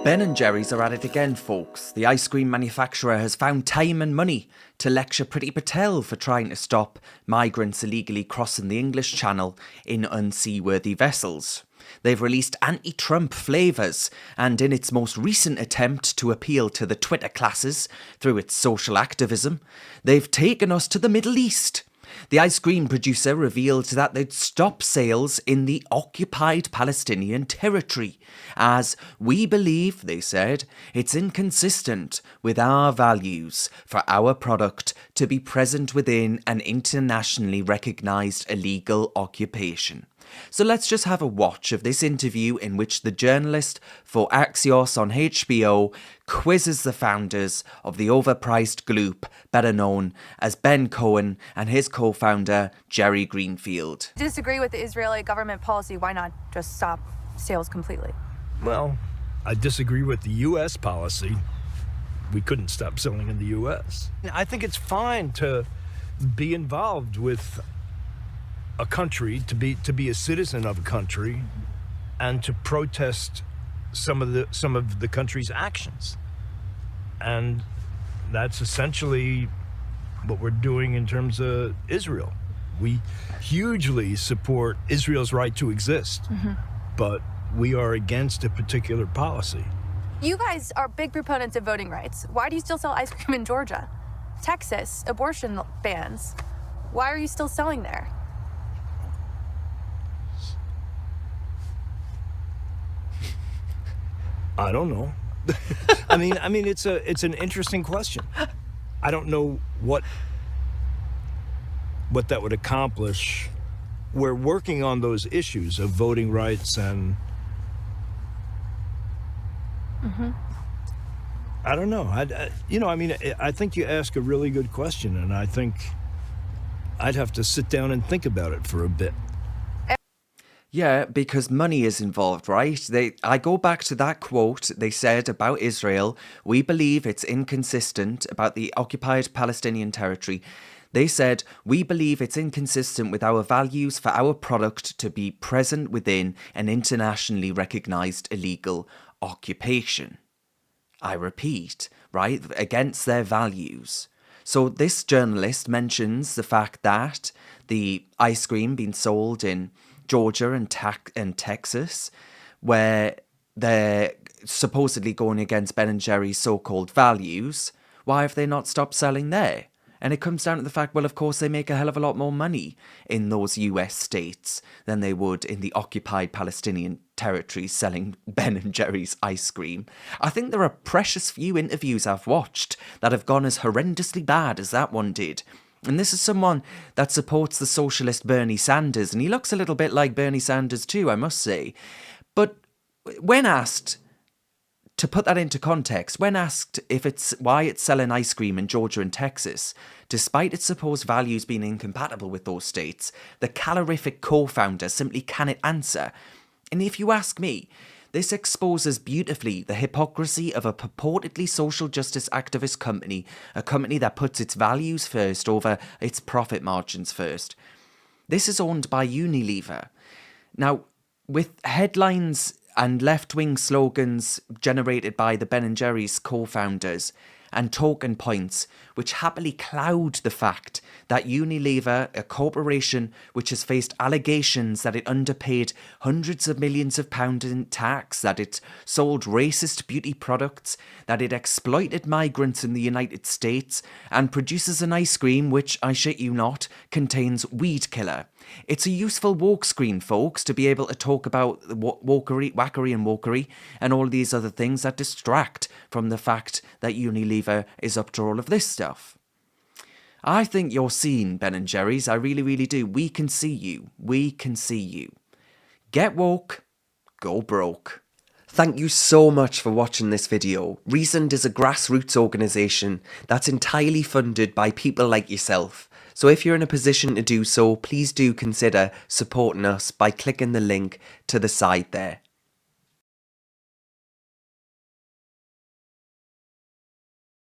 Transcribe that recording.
Ben & Jerry's are at it again, folks. The ice cream manufacturer has found time and money to lecture Priti Patel for trying to stop migrants illegally crossing the English Channel in unseaworthy vessels. They've released anti-Trump flavours, and in its most recent attempt to appeal to the Twitter classes through its social activism, they've taken us to the Middle East. The ice cream producer revealed that they'd stop sales in the occupied Palestinian territory, as we believe, they said, it's inconsistent with our values for our product to be present within an internationally recognised illegal occupation. So let's just have a watch of this interview in which the journalist for Axios on HBO quizzes the founders of the overpriced gloop, better known as Ben Cohen, and his co-founder, Jerry Greenfield. Disagree with the Israeli government policy, why not just stop sales completely? Well, I disagree with the U.S. policy. We couldn't stop selling in the U.S. I think it's fine to be involved with a country, to be a citizen of a country, and to protest some of the country's actions. And that's essentially what we're doing in terms of Israel. We hugely support Israel's right to exist, but we are against a particular policy. You guys are big proponents of voting rights. Why do you still sell ice cream in Georgia? Texas, abortion bans. Why are you still selling there? I don't know. I mean, it's an interesting question. I don't know what that would accomplish. We're working on those issues of voting rights and I don't know. I think you ask a really good question, and I think I'd have to sit down and think about it for a bit. Yeah, because money is involved, right? I go back to that quote they said about Israel. We believe it's inconsistent about the occupied Palestinian territory. They said, we believe it's inconsistent with our values for our product to be present within an internationally recognised illegal occupation. I repeat, right, against their values. So this journalist mentions the fact that the ice cream being sold in Georgia and Texas, where they're supposedly going against Ben & Jerry's so-called values. Why have they not stopped selling there? And it comes down to the fact, well, of course, they make a hell of a lot more money in those US states than they would in the occupied Palestinian territories selling Ben & Jerry's ice cream. I think there are precious few interviews I've watched that have gone as horrendously bad as that one did. And this is someone that supports the socialist Bernie Sanders, and he looks a little bit like Bernie Sanders too, I must say. But when asked, to put that into context, when asked why it's selling ice cream in Georgia and Texas, despite its supposed values being incompatible with those states, the calorific co-founder simply cannot answer. And if you ask me, this exposes beautifully the hypocrisy of a purportedly social justice activist company, a company that puts its values first over its profit margins first. This is owned by Unilever. Now, with headlines and left-wing slogans generated by the Ben & Jerry's co-founders and talking points which happily cloud the fact that Unilever, a corporation which has faced allegations that it underpaid hundreds of millions of pounds in tax, that it sold racist beauty products, that it exploited migrants in the United States, and produces an ice cream which, I shit you not, contains weed killer. It's a useful woke screen, folks, to be able to talk about wackery and wokery and all these other things that distract from the fact that Unilever is up to all of this stuff. I think you're seen, Ben & Jerry's. I really, really do. We can see you. We can see you. Get woke, go broke. Thank you so much for watching this video. Reasoned is a grassroots organisation that's entirely funded by people like yourself. So if you're in a position to do so, please do consider supporting us by clicking the link to the side there.